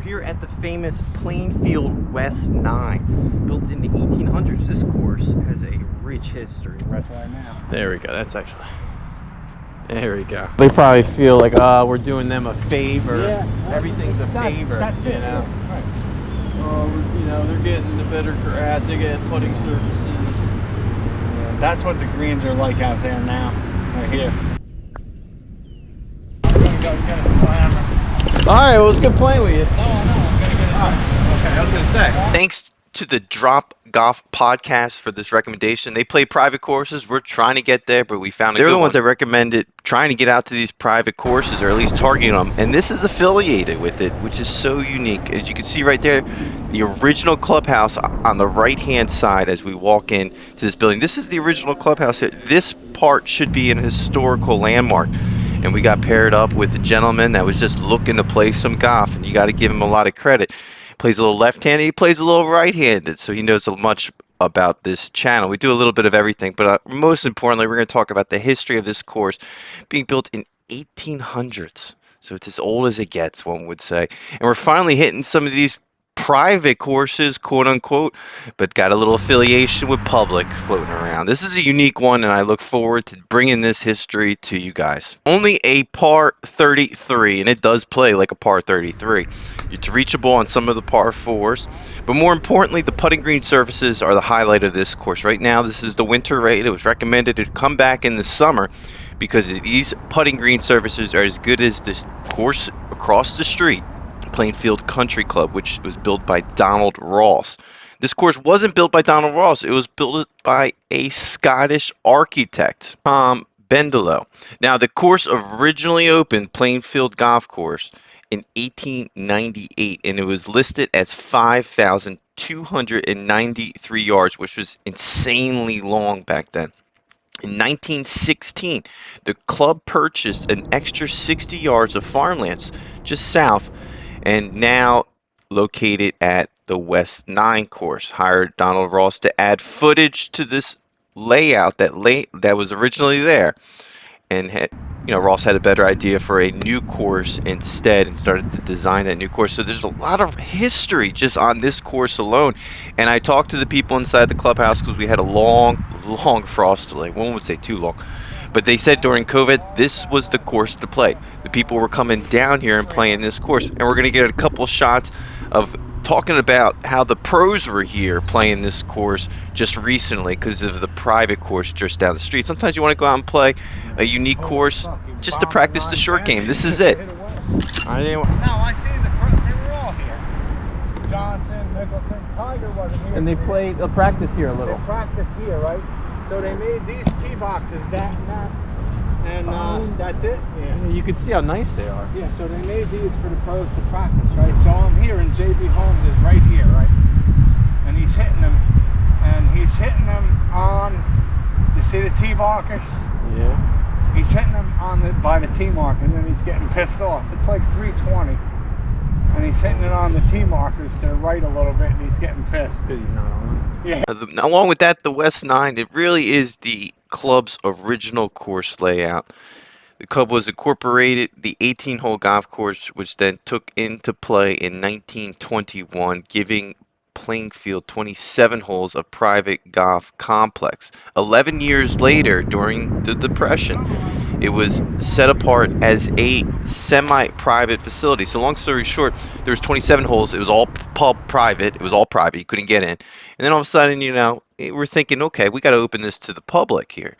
here at the famous Plainfield West Nine. Built in the 1800s, this course has a rich history. That's why now. There we go. That's actually. There we go. They probably feel like, we're doing them a favor. Yeah. Everything's a favor. That's it. You know? Right. You know, they're getting the better grass. They get putting surfaces. Yeah, that's what the greens are like out there now. Right here. All right, well, it was good playing with you. No, I'm gonna get it. Okay, I was gonna say. Thanks to the Drop Golf podcast for this recommendation. They play private courses. We're trying to get there, but we found they're the ones that recommended trying to get out to these private courses, or at least targeting them. And this is affiliated with it, which is so unique. As you can see right there, the original clubhouse on the right-hand side as we walk in to this building. This is the original clubhouse here. This part should be an historical landmark. And we got paired up with a gentleman that was just looking to play some golf, and you got to give him a lot of credit. Plays a little left-handed, he plays a little right-handed, so he knows so much about this channel. We do a little bit of everything, but most importantly, we're going to talk about the history of this course being built in 1800s. So it's as old as it gets, one would say. And we're finally hitting some of these private courses, quote unquote, but got a little affiliation with public floating around. This is a unique one, and I look forward to bringing this history to you guys. Only a par 33, and it does play like a par 33. It's reachable on some of the par 4s, but more importantly, the putting green surfaces are the highlight of this course. Right now, this is the winter rate. It was recommended to come back in the summer because these putting green surfaces are as good as this course across the street, Plainfield Country Club, which was built by Donald Ross. This course wasn't built by Donald Ross. It was built by a Scottish architect, Tom Bendelow. Now, the course originally opened, Plainfield Golf Course, in 1898, and it was listed as 5,293 yards, which was insanely long back then. In 1916, the club purchased an extra 60 yards of farmlands just south, and now located at the West Nine course. Hired Donald Ross to add footage to this layout that was originally there, and Ross had a better idea for a new course instead and started to design that new course. So there's a lot of history just on this course alone. And I talked to the people inside the clubhouse because we had a long frost delay. One would say too long. But they said during COVID, this was the course to play. The people were coming down here and playing this course. And we're going to get a couple shots of talking about how the pros were here playing this course just recently because of the private course just down the street. Sometimes you want to go out and play a unique course just to practice the short game. This is it. No, I seen they were all here. Johnson, Nicholson, Tiger wasn't here. And they played a practice here a little. They practice here, right? So they made these tee boxes, that and that. And that's it. Yeah. You can see how nice they are. Yeah, so they made these for the pros to practice, right? So I'm here, and JB Holmes is right here, right? And he's hitting them, on, you see the tee markers? Yeah. He's hitting them by the tee marker, and then he's getting pissed off. It's like 320, and he's hitting it on the tee markers to the right a little bit, and he's getting pissed. Because he's not on. Yeah. Along with that, the West Nine, it really is the club's original course layout. The club was incorporated, the 18-hole golf course, which then took into play in 1921, giving Plainfield 27 holes of private golf complex. 11 years later, during the Depression, it was set apart as a semi-private facility. So long story short, there was 27 holes. It was all private. It was all private. You couldn't get in. And then all of a sudden, we're thinking, okay, we got to open this to the public here.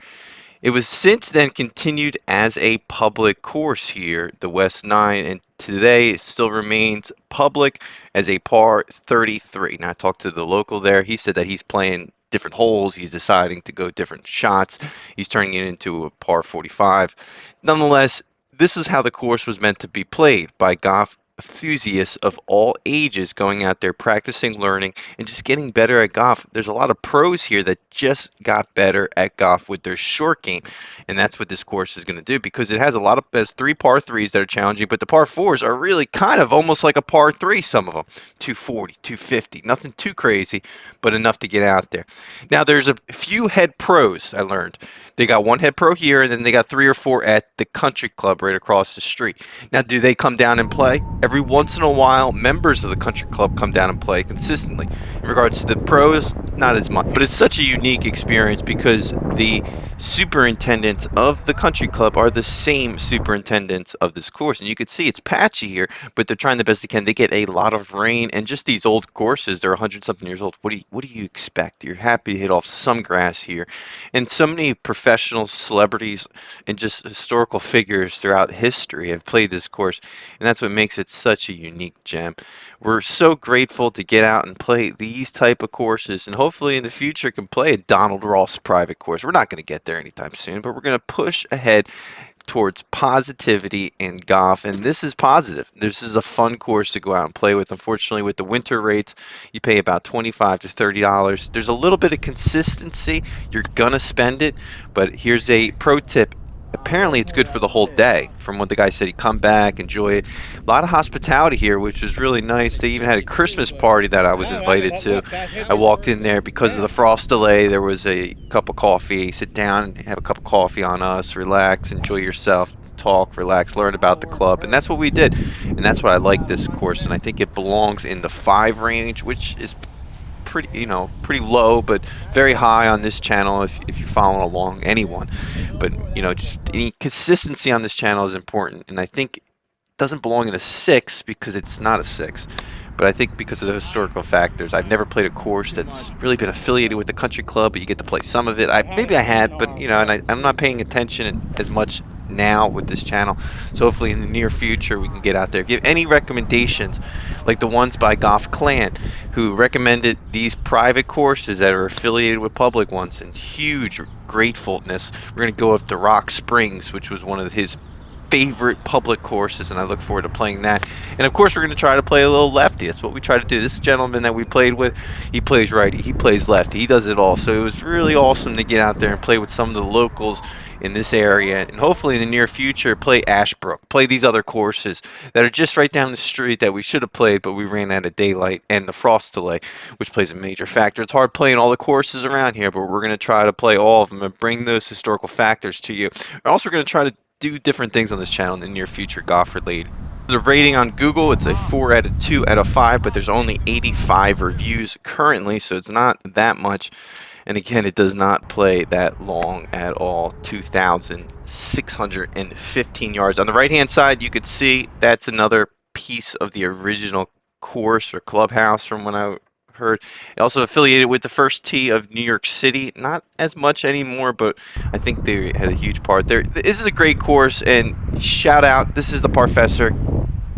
It was since then continued as a public course here, the West Nine, and today it still remains public as a par 33. Now, I talked to the local there. He said that he's playing different holes. He's deciding to go different shots. He's turning it into a par 45. Nonetheless, this is how the course was meant to be played by golf enthusiasts of all ages going out there practicing, learning, and just getting better at golf. There's a lot of pros here that just got better at golf with their short game, and that's what this course is going to do, because it has there's 3 par 3s that are challenging, but the par 4s are really kind of almost like a par 3, some of them. 240, 250, nothing too crazy, but enough to get out there. Now, there's a few head pros, I learned. They got one head pro here, and then they got 3 or 4 at the country club right across the street. Now, do they come down and play Every once in a while, members of the country club come down and play consistently. In regards to the pros, not as much. But it's such a unique experience because the superintendents of the country club are the same superintendents of this course. And you can see it's patchy here, but they're trying the best they can. They get a lot of rain, and just these old courses, they're 100-something years old. What do you expect? You're happy to hit off some grass here. And so many professional celebrities and just historical figures throughout history have played this course, and that's what makes it such a unique gem. We're so grateful to get out and play these type of courses, and hopefully in the future can play a Donald Ross private course. We're not going to get there anytime soon, but we're going to push ahead towards positivity in golf, and this is positive. This is a fun course to go out and play with. Unfortunately, with the winter rates, you pay about $25 to $30. There's a little bit of consistency. You're gonna spend it, but here's a pro tip. Apparently it's good for the whole day. From what the guy said, he'd come back, enjoy it. A lot of hospitality here, which was really nice. They even had a Christmas party that I was invited to. I walked in there because of the frost delay. There was a cup of coffee. Sit down and have a cup of coffee on us, relax, enjoy yourself, talk, relax, learn about the club. And that's what we did. And that's what I like this course. And I think it belongs in the 5 range, which is pretty low, but very high on this channel if you're following along, anyone. But just any consistency on this channel is important, and I think it doesn't belong in a 6 because it's not a 6. But I think because of the historical factors, I've never played a course that's really been affiliated with the country club, but you get to play some of it. Maybe I had, but and I'm not paying attention as much now with this channel. So hopefully in the near future we can get out there. If you have any recommendations, like the ones by Golf Clan, who recommended these private courses that are affiliated with public ones, and huge gratefulness. We're going to go up to Rock Springs, which was one of his favorite public courses, and I look forward to playing that. And of course we're going to try to play a little lefty. That's what we try to do. This gentleman that we played with, he plays righty, he plays lefty, he does it all. So it was really awesome to get out there and play with some of the locals in this area, and hopefully in the near future play Ashbrook, play these other courses that are just right down the street that we should have played, but we ran out of daylight and the frost delay, which plays a major factor. It's hard playing all the courses around here, but we're going to try to play all of them and bring those historical factors to you. We're also going to try to do different things on this channel in the near future, golf related. The rating on Google, it's a 4 out of 2 out of 5, but there's only 85 reviews currently, so it's not that much. And again, it does not play that long at all. 2,615 yards. On the right-hand side, you could see that's another piece of the original course or clubhouse from when I heard. Also affiliated with the first tee of New York City. Not as much anymore, but I think they had a huge part there. This is a great course, and shout out, this is the Parfessor.